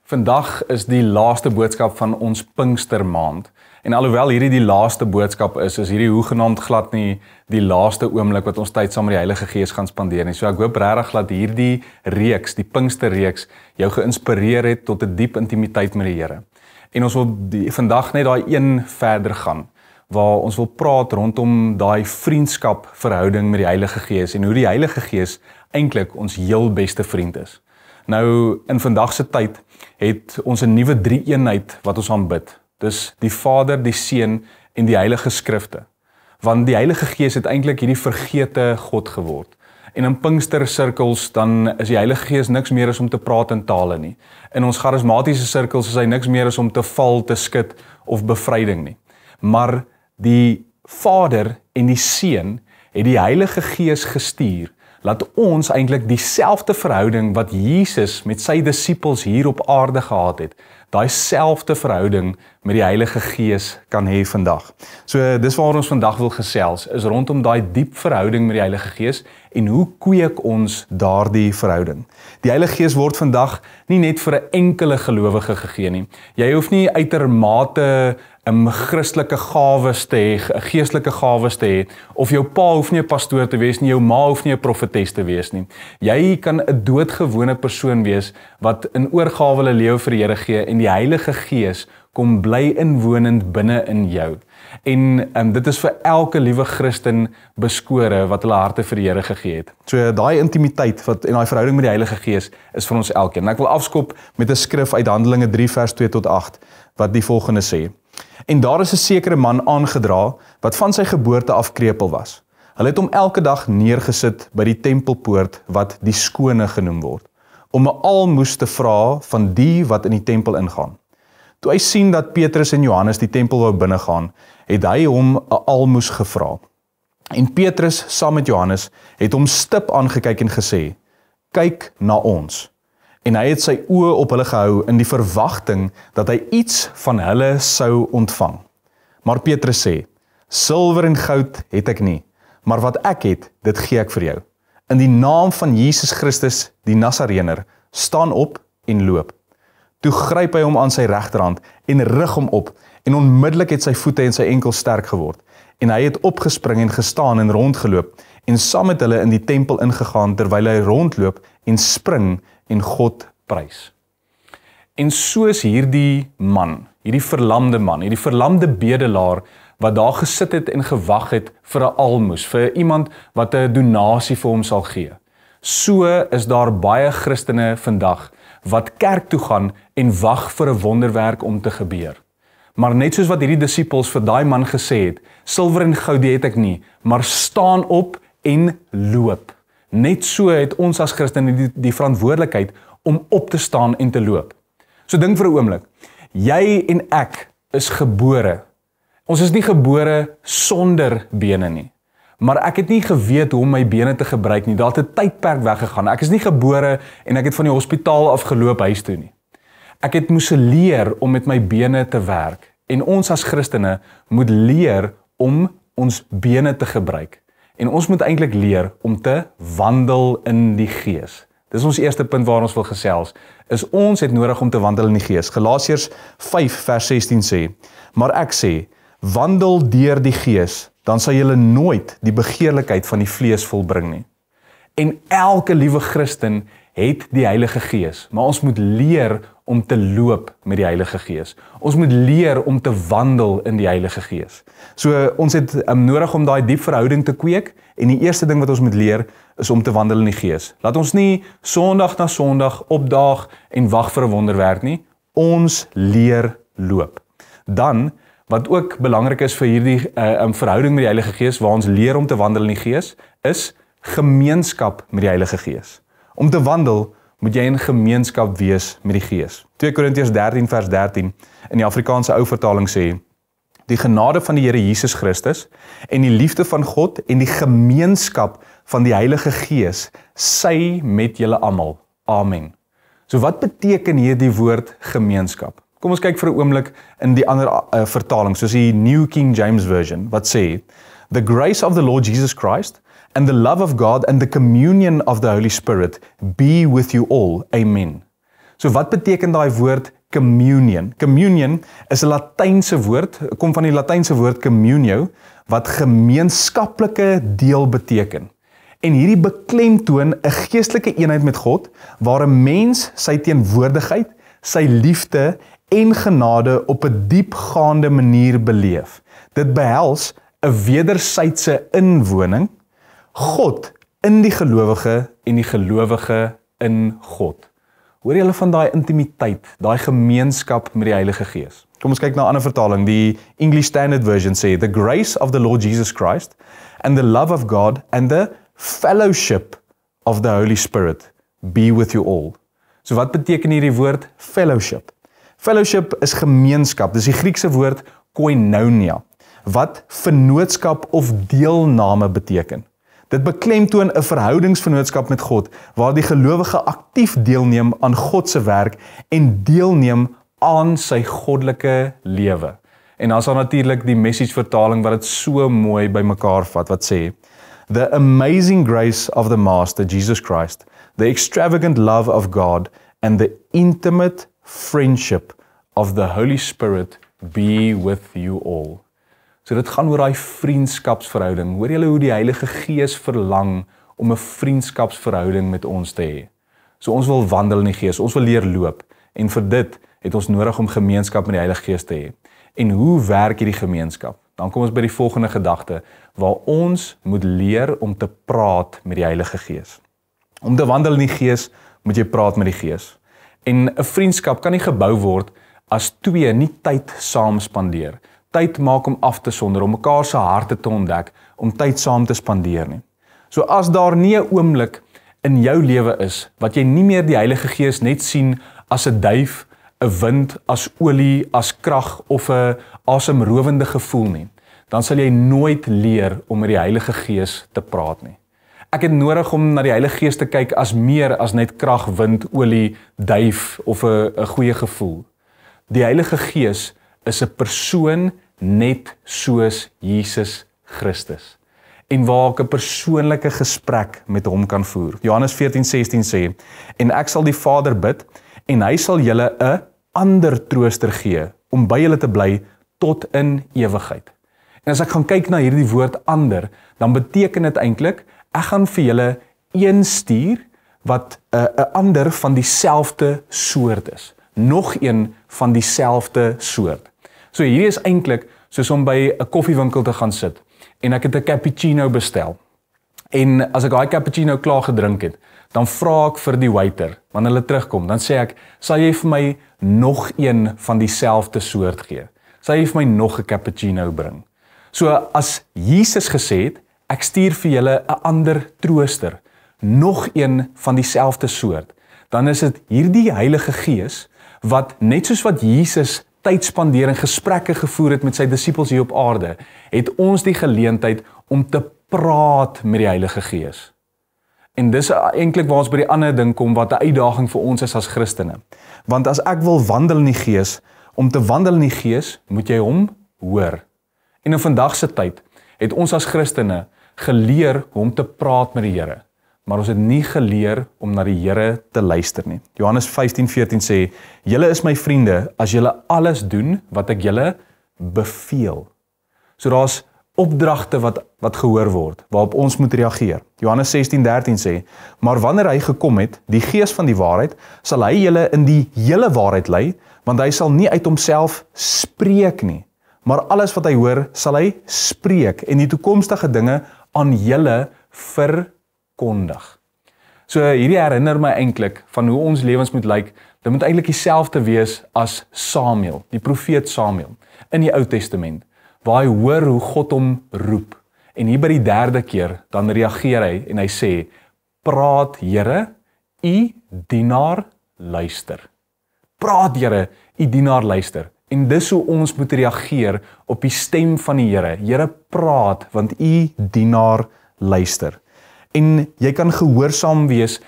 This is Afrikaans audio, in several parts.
Vandag is die laaste boodskap van ons Pinkstermaand. En alhoewel hierdie die laaste boodskap is hierdie hoegenaamd glad nie die laaste oomblik wat ons tyd saam met die Heilige Gees gaan spandeer nie. So ek hoop regtig dat hierdie reeks, die Pinksterreeks, jou geïnspireer het tot 'n diep intimiteit met die Here. En ons wil vandag net daai een verder gaan, waar ons wil praat rondom daai vriendskap verhouding met die Heilige Gees en hoe die Heilige Gees eintlik ons heel beste vriend is. Nou, in vandag se tyd het ons 'n nuwe drie-eenheid wat ons aanbid. Dis die Vader, die Seun en die Heilige Skrifte. Want die Heilige Gees het eintlik hierdie vergete God geword. En in Pinkstersirkels dan is die Heilige Gees niks meer as om te praat in tale nie. In ons charismatiese sirkels is hy niks meer as om te val, te skud of bevryding nie. Maar die Vader en die Seun het die Heilige Gees gestuur, laat ons eintlik dieselfde verhouding wat Jesus met sy disippels hier op aarde gehad het, daai selfde verhouding met die Heilige Gees kan hê vandag. So dis waar ons vandag wil gesels, is rondom daai diep verhouding met die Heilige Gees en hoe kweek ons daardie verhouding. Die Heilige Gees word vandag nie net vir 'n enkele gelowige gegee nie. Jy hoef nie uitermate Christelike gawes te hê, geestelike gawes te hê, of jou pa hoef nie 'n pastoor te wees nie, jou ma hoef nie 'n profetes te wees nie. Jy kan 'n doodgewone persoon wees wat in oorgawe hulle lewe vir die Here gee en die Heilige Gees kom bly inwonend binne in jou. En dit is vir elke liewe Christen beskore wat hulle harte vir die Here gegee het. So daai intimiteit en daai verhouding met die Heilige Gees is vir ons elkeen. En ek wil afskop met 'n skrif uit Handelinge 3 vers 2 tot 8 wat die volgende sê: En daar is 'n sekere man aangedra wat van sy geboorte af krepeel was. Hulle het hom elke dag neergesit by die tempelpoort wat die skone genoem word, om 'n almoes te vra van die wat in die tempel ingaan. Toe hy sien dat Petrus en Johannes die tempel wou binnegaan, het hy hom 'n almoes gevra. En Petrus saam met Johannes het hom stip aangekyk en gesê: Kyk na ons. En hy het sy oë op hulle gehou in die verwagting dat hy iets van hulle sou ontvang. Maar Petrus sê: Silwer en goud het ek nie, maar wat ek het, dit gee ek vir jou. In die naam van Jesus Christus, die Nasareëner, staan op en loop. Toe gryp hy hom aan sy regterhand en rig hom op, en onmiddellik het sy voete en sy enkels sterk geword. En hy het opgespring en gestaan en rondgeloop, en saam met hulle in die tempel ingegaan, terwyl hy rondloop en spring en God prys. En soos hierdie man, hierdie verlamde bedelaar, wat daar gesit het en gewag het vir 'n almoes, vir iemand wat 'n donasie vir hom sal gee. So is daar baie Christene vandag wat kerk toe gaan en wag vir 'n wonderwerk om te gebeur. Maar net soos wat hierdie disippels vir daai man gesê het, silwer en goud het ek nie, maar staan op en loop. Net so het ons as Christene die verantwoordelikheid om op te staan en te loop. So dink vir 'n oomblik, jy en ek is gebore. Ons is nie gebore sonder bene nie. Maar ek het nie geweet hoe om my bene te gebruik nie. Daar het 'n tydperk weggegaan. Ek is nie gebore en ek het van die hospitaal afgeloop huis toe nie. Ek het moes leer om met my bene te werk. En ons as Christene moet leer om ons bene te gebruik. En ons moet eintlik leer om te wandel in die Gees. Dis ons eerste punt waar ons wil gesels, is ons het nodig om te wandel in die Gees. Galasiërs 5 vers 16 sê: Maar ek sê, wandel deur die Gees, dan sal julle nooit die begeerlikheid van die vlees volbring nie. En elke liewe Christen het die Heilige Gees, maar ons moet leer om te loop met die Heilige Gees. Ons moet leer om te wandel in die Heilige Gees. So ons het nodig om daai diep verhouding te kweek, en die eerste ding wat ons moet leer is om te wandel in die Gees. Laat ons nie Sondag na Sondag opdaag en wag vir 'n wonderwerk nie. Ons leer loop. Dan wat ook belangrik is vir hierdie verhouding met die Heilige Gees, waar ons leer om te wandel in die Gees, is gemeenskap met die Heilige Gees. Om te wandel, moet jy in gemeenskap wees met die Gees. 2 Korintiërs 13 vers 13 in die Afrikaanse ou vertaling sê: Die genade van die Here Jesus Christus en die liefde van God en die gemeenskap van die Heilige Gees sy met julle almal. Amen. So wat beteken hierdie woord gemeenskap? Kom ons kyk vir 'n oomblik in die ander vertaling, soos die New King James Version, wat sê: The grace of the Lord Jesus Christ and the love of God and the communion of the Holy Spirit be with you all. Amen. So wat beteken daai woord communion? Communion is 'n Latynse woord, kom van die Latynse woord communio, wat gemeenskaplike deel beteken. En hierdie beklemtoon 'n geestelike eenheid met God, waar 'n mens sy teenwoordigheid, sy liefde en genade op 'n diepgaande manier beleef. Dit behels 'n wederwysige inwoning, God in die gelowige en die gelowige in God. Hoor julle van daai intimiteit, daai gemeenskap met die Heilige Gees? Kom ons kyk na 'n ander vertaling. Die English Standard Version sê, "The grace of the Lord Jesus Christ and the love of God and the fellowship of the Holy Spirit be with you all." So wat beteken hierdie woord fellowship? Fellowship is gemeenskap. Dis die Griekse woord koinonia, wat vennootskap of deelname beteken. Dit beklemtoon 'n verhoudingsvennootskap met God, waar die gelowige aktief deelneem aan God se werk en deelneem aan sy goddelike lewe. En dan is daar natuurlik die message vertaling wat dit so mooi bymekaar vat, wat sê, "The amazing grace of the Master Jesus Christ, the extravagant love of God, and the intimate friendship of the Holy Spirit be with you all." So dit gaan oor daai vriendskapsverhouding. Hoor julle hoe die Heilige Gees verlang om 'n vriendskapsverhouding met ons te hê. So ons wil wandel in die Gees, ons wil leer loop. En vir dit het ons nodig om gemeenskap met die Heilige Gees te hê. En hoe werk hierdie gemeenskap? Dan kom ons by die volgende gedagte, waar ons moet leer om te praat met die Heilige Gees. Om te wandel in die Gees, moet jy praat met die Gees. En 'n vriendskap kan nie gebou word as twee nie tyd saam spandeer. Tyd maak om af te sonder, om mekaar se harte te ontdek, om tyd saam te spandeer nie. So as daar nie 'n oomblik in jou lewe is, wat jy nie meer die Heilige Gees net sien as 'n duif, 'n wind, as olie, as krag of 'n asemrowende gevoel nie, dan sal jy nooit leer om met die Heilige Gees te praat nie. Ek het nodig om na die Heilige Gees te kyk as meer as net krag, wind, olie, duif of 'n goeie gevoel. Die Heilige Gees is 'n persoon net soos Jesus Christus. En waar ek 'n persoonlike gesprek met hom kan voer. Johannes 14:16 sê, "En ek sal die Vader bid, en hy sal julle 'n ander trooster gee, om by julle te bly tot in ewigheid." En as ek gaan kyk na hierdie woord ander, dan beteken dit eintlik, ek gaan vir julle een stuur, wat 'n ander van dieselfde soort is. Nog een van dieselfde soort. So hierdie is eintlik soos om by 'n koffiewinkel te gaan sit, en ek het 'n cappuccino bestel. En as ek daai cappuccino klaar gedrink het, dan vra ek vir die waiter, wanneer hulle terugkom, dan sê ek, "Sal jy vir my nog een van dieselfde soort gee? Sal jy vir my nog 'n cappuccino bring?" So as Jesus gesê het, "Ek stuur vir julle 'n ander trooster, nog een van dieselfde soort," dan is dit hierdie Heilige Gees, wat net soos wat Jesus tyd spandeer en gesprekke gevoer het met sy disippels hier op aarde, het ons die geleentheid om te praat met die Heilige Gees. En dis eintlik waar ons by die ander ding kom, wat 'n uitdaging vir ons is as Christene. Want as ek wil wandel in die Gees, om te wandel in die Gees, moet jy hom hoor. En in vandag se tyd het ons as Christene geleer om te praat met die Here, maar ons het nie geleer om na die Here te luister nie. Johannes 15:14 sê, "Julle is my vriende as julle alles doen wat ek julle beveel." So daar's opdragte wat gehoor word, waarop ons moet reageer. Johannes 16:13 sê, "Maar wanneer hy gekom het, die Gees van die waarheid, sal hy julle in die hele waarheid lei, want hy sal nie uit homself spreek nie, maar alles wat hy hoor, sal hy spreek en die toekomstige dinge aan julle verkondig." So hierdie herinner my eintlik van hoe ons lewens moet lyk. Dit moet eintlik dieselfde wees as Samuel, die profeet Samuel, in die Ou Testament, waar hy hoor hoe God hom roep. En hier by die derde keer, dan reageer hy en hy sê, "Praat Here, u dienaar luister." Praat Here, u dienaar luister. En dis hoe ons moet reageer op die stem van die Here. Here, praat, want u dienaar luister. En jy kan gehoorsaam wees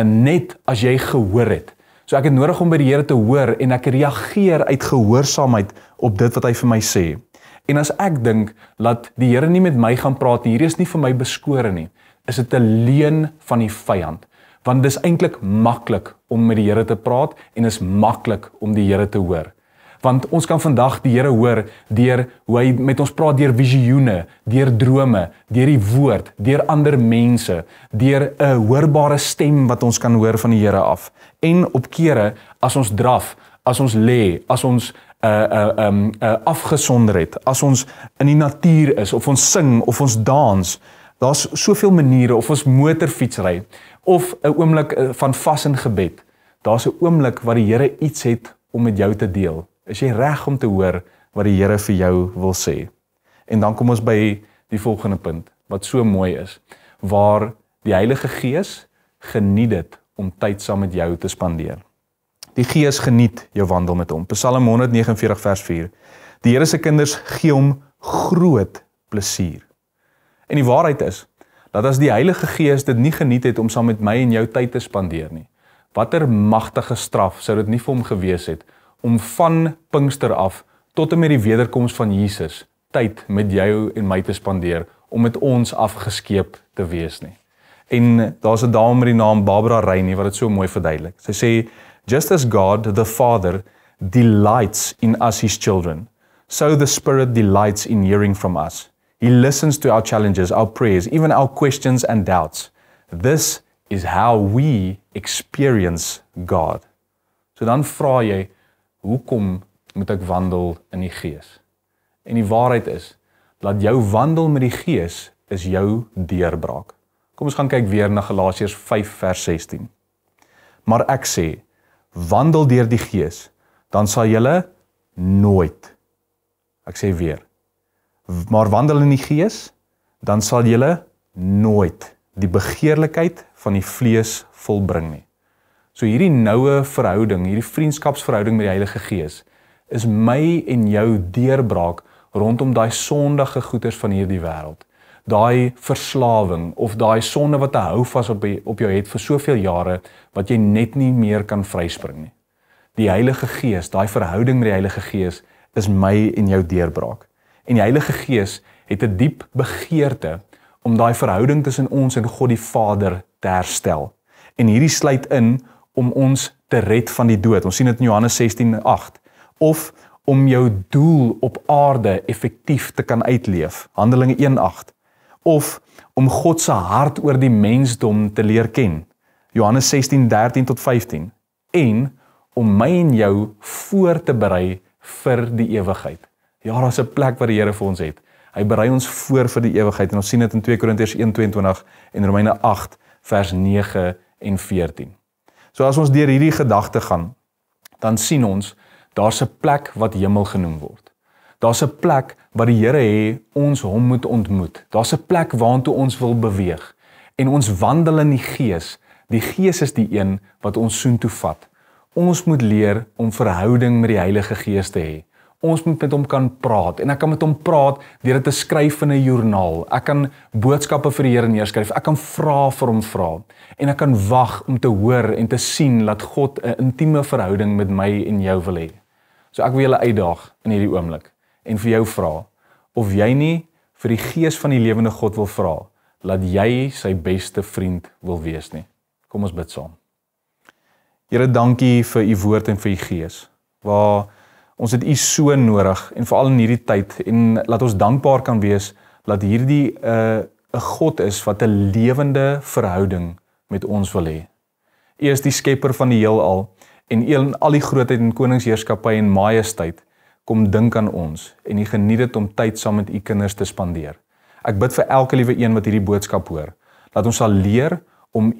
net as jy gehoor het. So ek het nodig om by die Here te hoor en ek reageer uit gehoorsaamheid op dit wat hy vir my sê. En as ek dink dat die Here nie met my gaan praat nie, hierdie is nie vir my beskore nie, is dit 'n leuen van die vyand, Want dis eintlik maklik om met die Here te praat en is maklik om die Here te hoor. Want ons kan vandag die Here hoor deur hoe hy met ons praat deur visioene, deur drome, deur die woord, deur ander mense, deur 'n hoorbare stem wat ons kan hoor van die Here af. En op kere as ons draf, as ons lê, as ons afgesonder het, as ons in die natuur is, of ons sing, of ons dans, daar's soveel maniere, of ons motorfietsry, of 'n oomblik van vas en gebed. Daar's 'n oomblik waar die Here iets het om met jou te deel. Is jy reg om te hoor wat die Here vir jou wil sê? En dan kom ons by die volgende punt, wat so mooi is, waar die Heilige Gees geniet dit om tyd saam met jou te spandeer. Die Gees geniet jou wandel met hom. Psalm 149 vers 4. Die Here se kinders gee hom groot plesier. En die waarheid is, dat as die Heilige Gees dit nie geniet het om saam met my en jou tyd te spandeer nie, watter magtige straf sou dit nie vir hom gewees het, om van Pinkster af, tot en met die wederkoms van Jesus, tyd met jou en my te spandeer, om met ons afgeskeep te wees nie. En daar's 'n dame met die naam Barbara Reini, wat dit so mooi verduidelik. Sy sê, just as God, the Father, delights in us, his children, so the Spirit delights in hearing from us. He listens to our challenges, our prayers, even our questions and doubts. This is how we experience God. So dan vra jy, hoekom moet ek wandel in die Gees? En die waarheid is, dat jou wandel met die Gees is jou deurbraak. Kom ons gaan kyk weer na Galasiërs 5 vers 16. Maar ek sê, wandel deur die Gees, dan sal julle nooit, ek sê weer, maar wandel in die Gees, dan sal julle nooit die begeerlikheid van die vlees volbring nie. So hierdie noue verhouding, hierdie vriendskapsverhouding met die Heilige Gees, is my en jou deurbraak rondom daai sondige goeders van hierdie wêreld. Daai verslawing, of daai sonde wat 'n houvas op jou het vir soveel jare, wat jy net nie meer kan vryspring nie. Die Heilige Gees, daai verhouding met die Heilige Gees, is my en jou deurbraak. En die Heilige Gees het 'n diep begeerte om daai verhouding tussen ons en God die Vader te herstel. En hierdie sluit in om ons te red van die dood. Ons sien dit in Johannes 16:8. Of om jou doel op aarde effektief te kan uitleef. Handelinge 1:8. Of om God se hart oor die mensdom te leer ken. Johannes 16:13 tot 15. En om my en jou voor te berei vir die ewigheid. Ja, daar's 'n plek wat die Here vir ons het. Hy berei ons voor vir die ewigheid en ons sien dit in 2 Korintiërs 1:22 en Romeine 8 vers 9 en 14. So as ons deur hierdie gedagte gaan, dan sien ons daar's 'n plek wat hemel genoem word. Daar's 'n plek wat die Here hê ons hom moet ontmoet. Daar's 'n plek waartoe ons wil beweeg. En ons wandel in die Gees. Die Gees is die een wat ons soontoe vat. Ons moet leer om verhouding met die Heilige Gees te hê. Ons moet met hom kan praat, en ek kan met hom praat deur dit te skryf in 'n joernaal. Ek kan boodskappe vir die Here neerskryf, ek kan vra vir hom vra, en ek kan wag om te hoor en te sien dat God 'n intieme verhouding met my en jou wil hê. So ek wil julle uitdaag in hierdie oomblik, en vir jou vra, of jy nie vir die Gees van die lewende God wil vra, laat jy sy beste vriend wil wees nie. Kom ons bid saam. Here, dankie vir u woord en vir u Gees, waar ons het u so nodig, en veral in hierdie tyd, en laat ons dankbaar kan wees, dat hierdie 'n God is wat 'n lewende verhouding met ons wil hê. U is die skepper van die heelal, en u in al die grootheid en koningsheerskappy en majesteit, kom dink aan ons, en u geniet dit om tyd saam met u kinders te spandeer. Ek bid vir elke liewe een wat hierdie boodskap hoor, dat ons sal leer om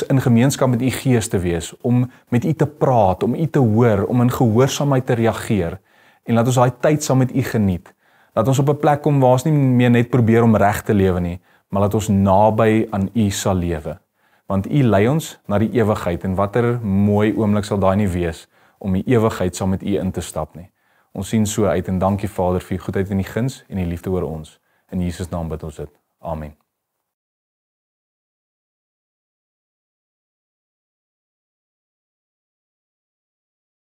in gemeenskap met u Gees te wees, om met u te praat, om u te hoor, om in gehoorsaamheid te reageer, en laat ons daai tyd saam met u geniet. Laat ons op 'n plek kom waar ons nie meer net probeer om reg te lewe nie, maar laat ons naby aan u sal lewe. Want u lei ons na die ewigheid, en watter mooi oomblik sal daai nie wees, om die ewigheid saam met u in te stap nie. Ons sien so uit, en dankie Vader vir u goedheid en die guns en die liefde oor ons. In Jesus naam bid ons dit. Amen.